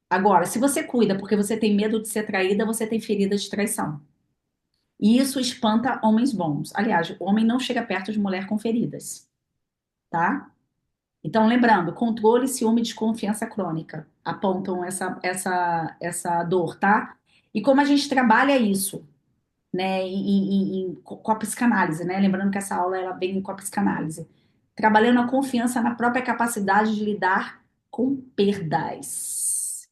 Agora, se você cuida porque você tem medo de ser traída, você tem ferida de traição. E isso espanta homens bons. Aliás, o homem não chega perto de mulher com feridas, tá? Então, lembrando, controle, ciúme e desconfiança crônica apontam essa dor, tá? E como a gente trabalha isso, né, com a psicanálise, né? Lembrando que essa aula ela vem com a psicanálise. Trabalhando a confiança na própria capacidade de lidar com perdas.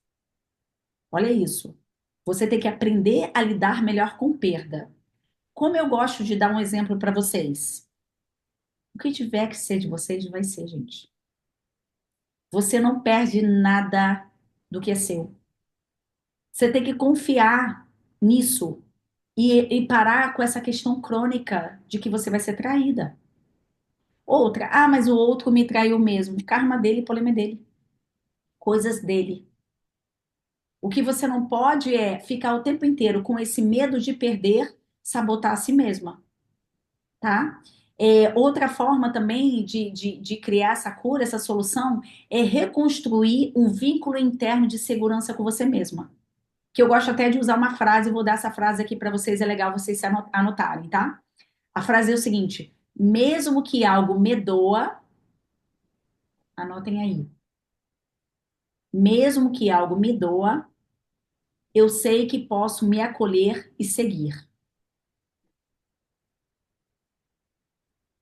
Olha isso. Você tem que aprender a lidar melhor com perda. Como eu gosto de dar um exemplo para vocês. O que tiver que ser de vocês, vai ser, gente. Você não perde nada do que é seu. Você tem que confiar nisso e parar com essa questão crônica de que você vai ser traída. Outra, mas o outro me traiu mesmo. Karma dele, problema é dele. Coisas dele. O que você não pode é ficar o tempo inteiro com esse medo de perder, sabotar a si mesma, tá? Outra forma também de criar essa cura, essa solução, é reconstruir um vínculo interno de segurança com você mesma. Que eu gosto até de usar uma frase, vou dar essa frase aqui para vocês, é legal vocês se anotarem, tá? A frase é o seguinte: mesmo que algo me doa, anotem aí. Mesmo que algo me doa, eu sei que posso me acolher e seguir.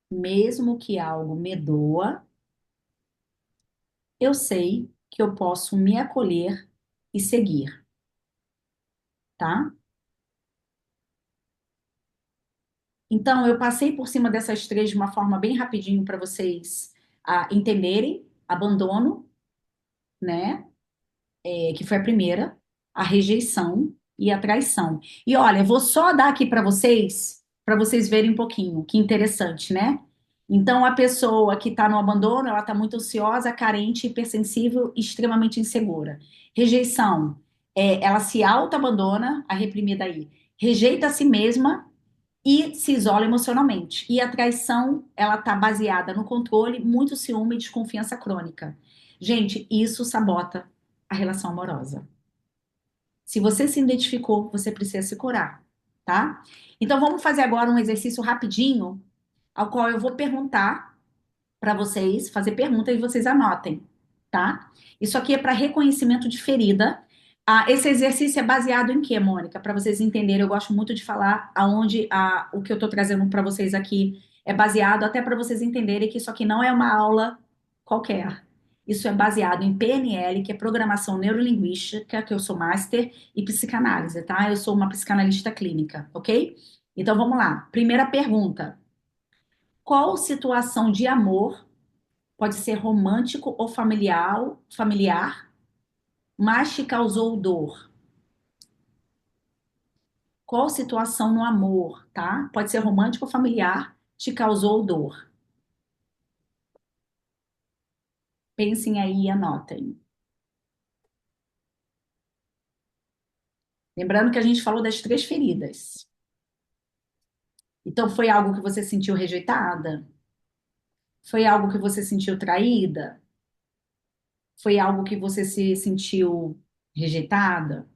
Mesmo que algo me doa, eu sei que eu posso me acolher e seguir, tá? Então, eu passei por cima dessas três de uma forma bem rapidinho para vocês entenderem. Abandono, né? Que foi a primeira, a rejeição e a traição. E olha, eu vou só dar aqui para vocês verem um pouquinho, que interessante, né? Então, a pessoa que está no abandono, ela está muito ansiosa, carente, hipersensível, e extremamente insegura. Rejeição, ela se auto-abandona, a reprimida aí, rejeita a si mesma e se isola emocionalmente. E a traição, ela está baseada no controle, muito ciúme e desconfiança crônica. Gente, isso sabota a relação amorosa. Se você se identificou, você precisa se curar, tá? Então vamos fazer agora um exercício rapidinho, ao qual eu vou perguntar para vocês, fazer perguntas e vocês anotem, tá? Isso aqui é para reconhecimento de ferida. Esse exercício é baseado em quê, Mônica? Para vocês entenderem, eu gosto muito de falar aonde o que eu estou trazendo para vocês aqui é baseado, até para vocês entenderem que isso aqui não é uma aula qualquer. Isso é baseado em PNL, que é Programação Neurolinguística, que eu sou master, e psicanálise, tá? Eu sou uma psicanalista clínica, ok? Então vamos lá. Primeira pergunta. Qual situação de amor pode ser romântico ou familiar, mas te causou dor? Qual situação no amor, tá? Pode ser romântico ou familiar, te causou dor? Pensem aí e anotem. Lembrando que a gente falou das três feridas. Então, foi algo que você sentiu rejeitada? Foi algo que você sentiu traída? Foi algo que você se sentiu rejeitada?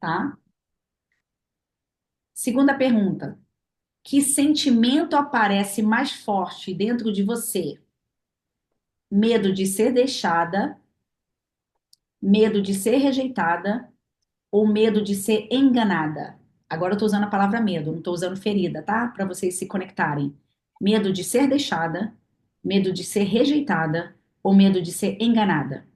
Tá? Segunda pergunta. Que sentimento aparece mais forte dentro de você? Medo de ser deixada, medo de ser rejeitada ou medo de ser enganada? Agora eu tô usando a palavra medo, não tô usando ferida, tá? Para vocês se conectarem. Medo de ser deixada, medo de ser rejeitada ou medo de ser enganada?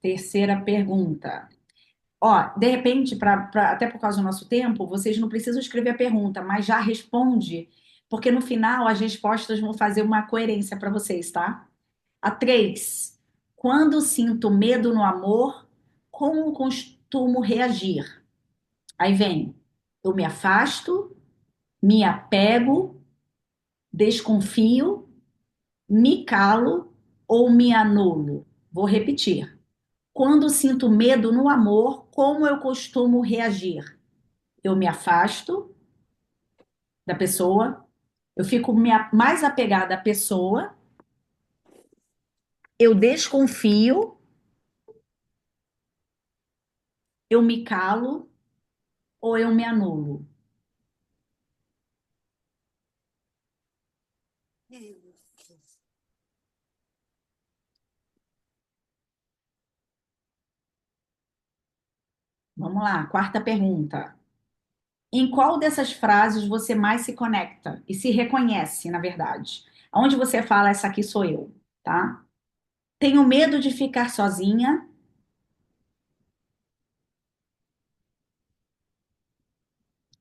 Terceira pergunta. Ó, de repente, até por causa do nosso tempo, vocês não precisam escrever a pergunta, mas já responde, porque no final as respostas vão fazer uma coerência para vocês, tá? A três. Quando sinto medo no amor, como costumo reagir? Aí vem, eu me afasto, me apego, desconfio, me calo ou me anulo? Vou repetir. Quando sinto medo no amor, como eu costumo reagir? Eu me afasto da pessoa, eu fico mais apegada à pessoa, eu desconfio, eu me calo ou eu me anulo. Vamos lá, quarta pergunta. Em qual dessas frases você mais se conecta e se reconhece, na verdade? Onde você fala, essa aqui sou eu, tá? Tenho medo de ficar sozinha,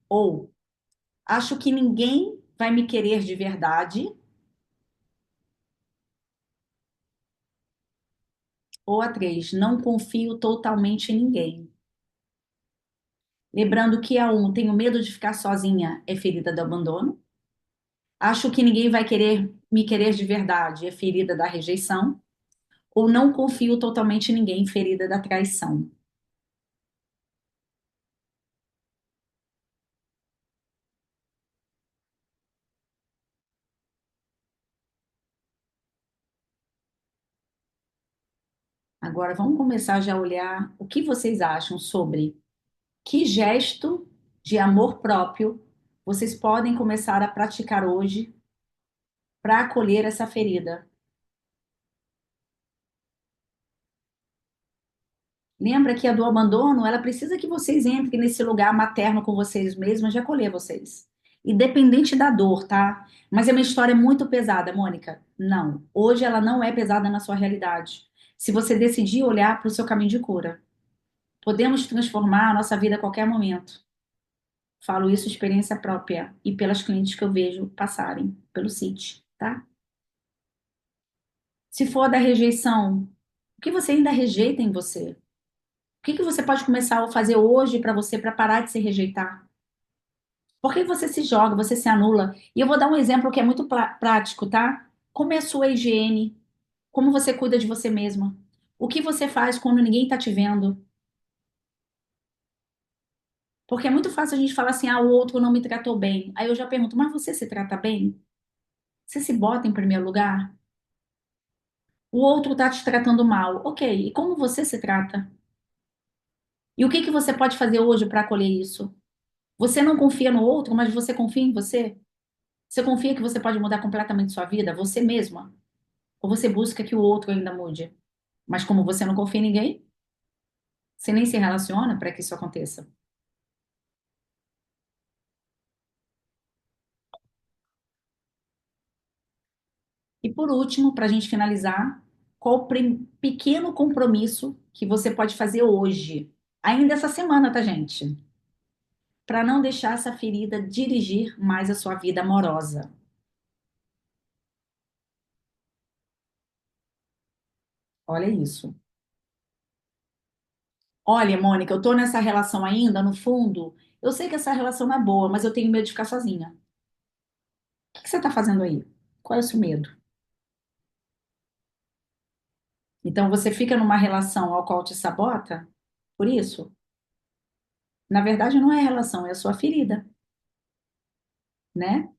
ou acho que ninguém vai me querer de verdade, ou a três, não confio totalmente em ninguém. Lembrando que a um, tenho medo de ficar sozinha, é ferida do abandono. Acho que ninguém vai querer me querer de verdade, é ferida da rejeição. Ou não confio totalmente em ninguém, ferida da traição. Agora vamos começar já a olhar o que vocês acham sobre que gesto de amor próprio vocês podem começar a praticar hoje para acolher essa ferida. Lembra que a do abandono, ela precisa que vocês entrem nesse lugar materno com vocês mesmos de acolher vocês. Independente da dor, tá? Mas é uma história muito pesada, Mônica. Não. Hoje ela não é pesada na sua realidade. Se você decidir olhar para o seu caminho de cura, podemos transformar a nossa vida a qualquer momento. Falo isso de experiência própria e pelas clientes que eu vejo passarem pelo CIT, tá? Se for da rejeição, o que você ainda rejeita em você? O que que você pode começar a fazer hoje para você para parar de se rejeitar? Por que você se joga, você se anula? E eu vou dar um exemplo que é muito prático, tá? Como é a sua higiene? Como você cuida de você mesma? O que você faz quando ninguém tá te vendo? Porque é muito fácil a gente falar assim, ah, o outro não me tratou bem. Aí eu já pergunto, mas você se trata bem? Você se bota em primeiro lugar? O outro tá te tratando mal. Ok, e como você se trata? E o que que você pode fazer hoje para acolher isso? Você não confia no outro, mas você confia em você? Você confia que você pode mudar completamente sua vida, você mesma? Ou você busca que o outro ainda mude? Mas como você não confia em ninguém, você nem se relaciona para que isso aconteça. E por último, para a gente finalizar, qual o pequeno compromisso que você pode fazer hoje, ainda essa semana, tá, gente? Para não deixar essa ferida dirigir mais a sua vida amorosa. Olha isso. Olha, Mônica, eu tô nessa relação ainda, no fundo, eu sei que essa relação não é boa, mas eu tenho medo de ficar sozinha. O que que você tá fazendo aí? Qual é o seu medo? Então você fica numa relação ao qual te sabota? Por isso? Na verdade, não é a relação, é a sua ferida, né?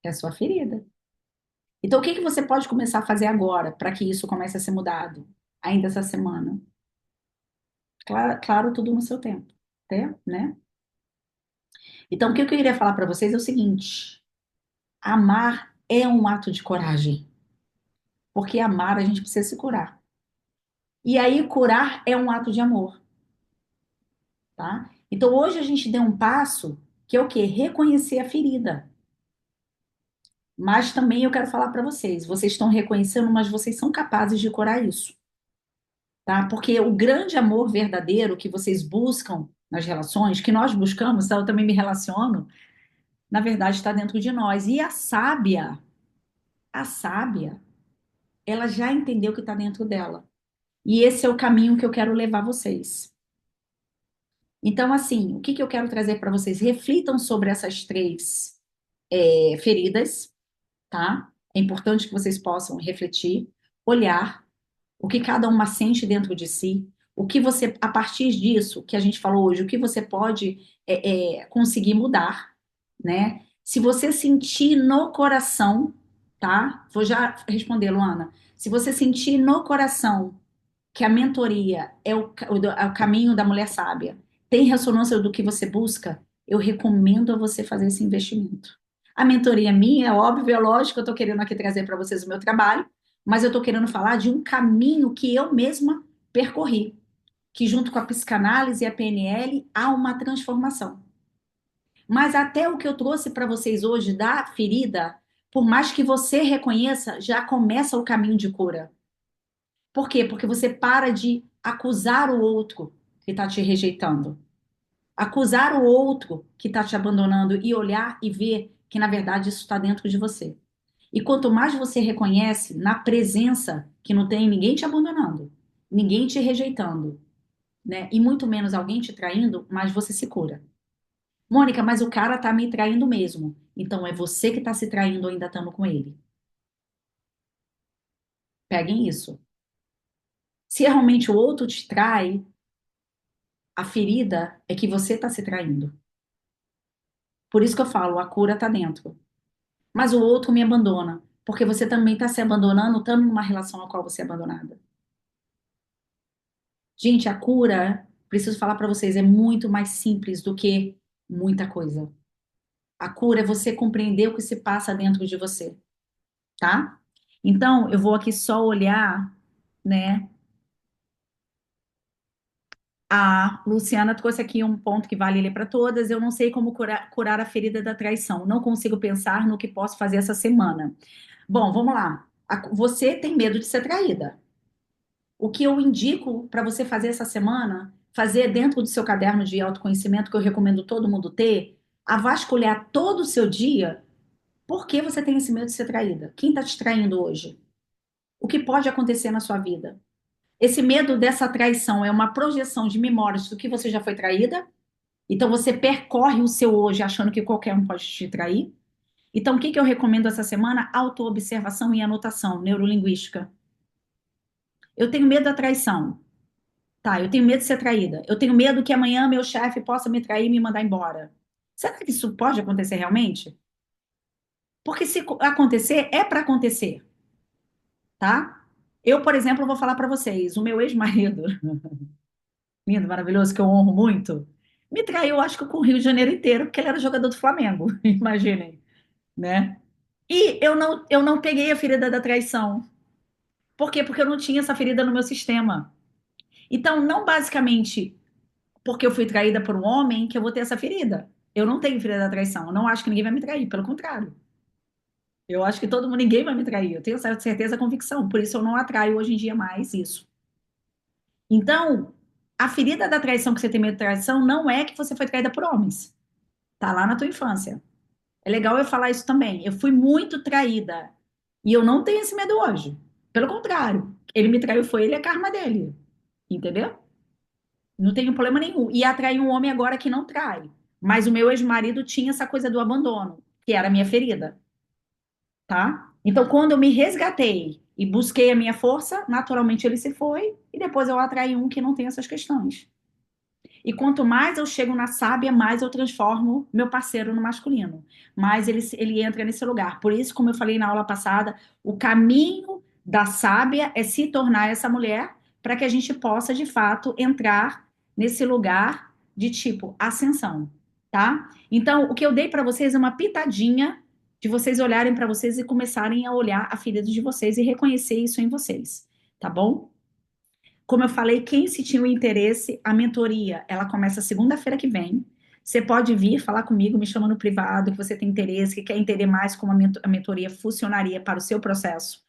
É a sua ferida. Então, o que que você pode começar a fazer agora para que isso comece a ser mudado? Ainda essa semana? Claro, claro, tudo no seu tempo, né? Então, o que eu queria falar para vocês é o seguinte: amar é um ato de coragem, porque amar a gente precisa se curar. E aí, curar é um ato de amor, tá? Então, hoje a gente deu um passo que é o quê? Reconhecer a ferida. Mas também eu quero falar para vocês, vocês estão reconhecendo, mas vocês são capazes de curar isso, tá? Porque o grande amor verdadeiro que vocês buscam nas relações, que nós buscamos, tá? Eu também me relaciono, na verdade está dentro de nós. E a sábia, ela já entendeu que está dentro dela. E esse é o caminho que eu quero levar vocês. Então, assim, o que que eu quero trazer para vocês? Reflitam sobre essas três feridas, tá? É importante que vocês possam refletir, olhar o que cada uma sente dentro de si, o que você, a partir disso que a gente falou hoje, o que você pode conseguir mudar, né? Se você sentir no coração, tá? Vou já responder, Luana. Se você sentir no coração que a mentoria é o caminho da mulher sábia, tem ressonância do que você busca, eu recomendo a você fazer esse investimento. A mentoria é minha, é óbvio, é lógico, eu estou querendo aqui trazer para vocês o meu trabalho, mas eu estou querendo falar de um caminho que eu mesma percorri, que junto com a psicanálise e a PNL há uma transformação. Mas até o que eu trouxe para vocês hoje da ferida, por mais que você reconheça, já começa o caminho de cura. Por quê? Porque você para de acusar o outro que está te rejeitando. Acusar o outro que está te abandonando e olhar e ver que, na verdade, isso está dentro de você. E quanto mais você reconhece na presença que não tem ninguém te abandonando, ninguém te rejeitando, né? E muito menos alguém te traindo, mais você se cura. Mônica, mas o cara tá me traindo mesmo. Então é você que tá se traindo ou ainda estando com ele. Peguem isso. Se realmente o outro te trai, a ferida é que você está se traindo. Por isso que eu falo, a cura está dentro. Mas o outro me abandona, porque você também está se abandonando, estando numa relação a qual você é abandonada. Gente, a cura, preciso falar para vocês, é muito mais simples do que muita coisa. A cura é você compreender o que se passa dentro de você, tá? Então, eu vou aqui só olhar, né? A Luciana trouxe aqui um ponto que vale ler para todas. Eu não sei como curar a ferida da traição. Não consigo pensar no que posso fazer essa semana. Bom, vamos lá. Você tem medo de ser traída. O que eu indico para você fazer essa semana, fazer dentro do seu caderno de autoconhecimento, que eu recomendo todo mundo ter, a vasculhar todo o seu dia. Por que você tem esse medo de ser traída? Quem está te traindo hoje? O que pode acontecer na sua vida? Esse medo dessa traição é uma projeção de memórias do que você já foi traída? Então você percorre o seu hoje achando que qualquer um pode te trair? Então o que que eu recomendo essa semana? Autoobservação e anotação neurolinguística. Eu tenho medo da traição. Tá, eu tenho medo de ser traída. Eu tenho medo que amanhã meu chefe possa me trair e me mandar embora. Será que isso pode acontecer realmente? Porque se acontecer, é para acontecer, tá? Eu, por exemplo, vou falar para vocês, o meu ex-marido, lindo, maravilhoso, que eu honro muito, me traiu, acho que com o Rio de Janeiro inteiro, porque ele era jogador do Flamengo, imaginem, né? E eu não peguei a ferida da traição. Por quê? Porque eu não tinha essa ferida no meu sistema. Então, não basicamente porque eu fui traída por um homem que eu vou ter essa ferida. Eu não tenho ferida da traição. Eu não acho que ninguém vai me trair. Pelo contrário. Eu acho que todo mundo, ninguém vai me trair. Eu tenho essa certeza, convicção. Por isso eu não atraio hoje em dia mais isso. Então, a ferida da traição que você tem medo de traição não é que você foi traída por homens. Tá lá na tua infância. É legal eu falar isso também. Eu fui muito traída. E eu não tenho esse medo hoje. Pelo contrário. Ele me traiu, foi ele, a karma dele. Entendeu? Não tenho problema nenhum. E atrair um homem agora que não trai. Mas o meu ex-marido tinha essa coisa do abandono, que era a minha ferida, tá? Então, quando eu me resgatei e busquei a minha força, naturalmente ele se foi, e depois eu atraí um que não tem essas questões. E quanto mais eu chego na sábia, mais eu transformo meu parceiro no masculino. Mais ele entra nesse lugar. Por isso, como eu falei na aula passada, o caminho da sábia é se tornar essa mulher para que a gente possa, de fato, entrar nesse lugar de tipo ascensão, tá? Então, o que eu dei para vocês é uma pitadinha de vocês olharem para vocês e começarem a olhar a ferida de vocês e reconhecer isso em vocês, tá bom? Como eu falei, quem se tinha o interesse, a mentoria, ela começa segunda-feira que vem. Você pode vir falar comigo, me chama no privado, que você tem interesse, que quer entender mais como a mentoria funcionaria para o seu processo,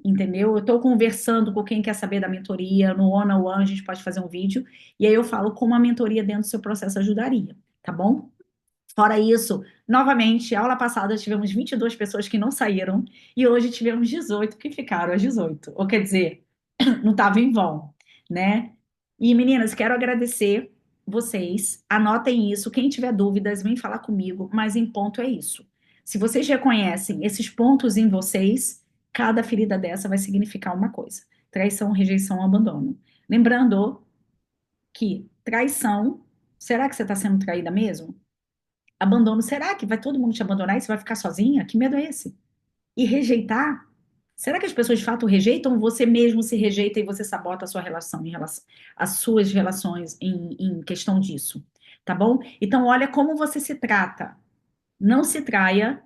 entendeu? Eu estou conversando com quem quer saber da mentoria, no one-on-one, a gente pode fazer um vídeo, e aí eu falo como a mentoria dentro do seu processo ajudaria, tá bom? Fora isso, novamente, aula passada tivemos 22 pessoas que não saíram, e hoje tivemos 18 que ficaram às 18. Ou quer dizer, não estava em vão, né? E meninas, quero agradecer vocês. Anotem isso. Quem tiver dúvidas, vem falar comigo. Mas em ponto é isso. Se vocês reconhecem esses pontos em vocês, cada ferida dessa vai significar uma coisa: traição, rejeição, abandono. Lembrando que traição, será que você está sendo traída mesmo? Abandono, será que vai todo mundo te abandonar e você vai ficar sozinha? Que medo é esse? E rejeitar? Será que as pessoas de fato rejeitam ou você mesmo se rejeita e você sabota a sua relação em relação as suas relações em questão disso? Tá bom? Então, olha como você se trata. Não se traia,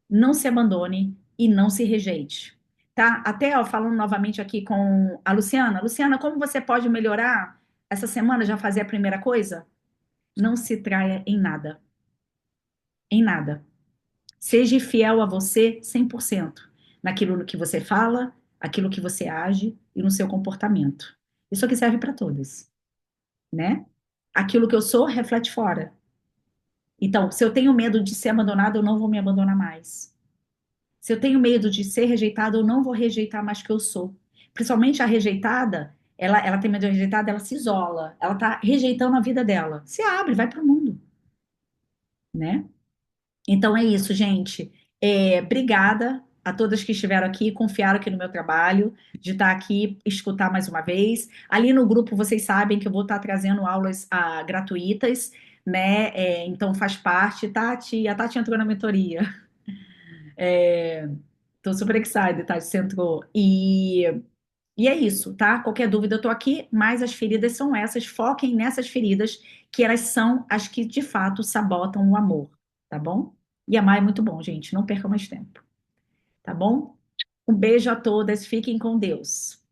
não se abandone e não se rejeite. Tá? Até ó, falando novamente aqui com a Luciana. Luciana, como você pode melhorar essa semana? Já fazer a primeira coisa? Não se traia em nada. Em nada. Seja fiel a você 100% naquilo que você fala, aquilo que você age e no seu comportamento. Isso aqui serve para todas, né? Aquilo que eu sou reflete fora. Então, se eu tenho medo de ser abandonada, eu não vou me abandonar mais. Se eu tenho medo de ser rejeitada, eu não vou rejeitar mais que eu sou. Principalmente a rejeitada, ela tem medo de rejeitada, ela se isola, ela tá rejeitando a vida dela. Se abre, vai para o mundo, né? Então é isso, gente. Obrigada a todas que estiveram aqui, confiaram aqui no meu trabalho, de estar aqui, escutar mais uma vez. Ali no grupo, vocês sabem que eu vou estar trazendo aulas gratuitas, né? Então faz parte. Tati, a Tati entrou na mentoria. Estou super excited, Tati, você entrou. E E é isso, tá? Qualquer dúvida, eu tô aqui, mas as feridas são essas. Foquem nessas feridas, que elas são as que de fato sabotam o amor, tá bom? E amar é muito bom, gente. Não perca mais tempo, tá bom? Um beijo a todas, fiquem com Deus.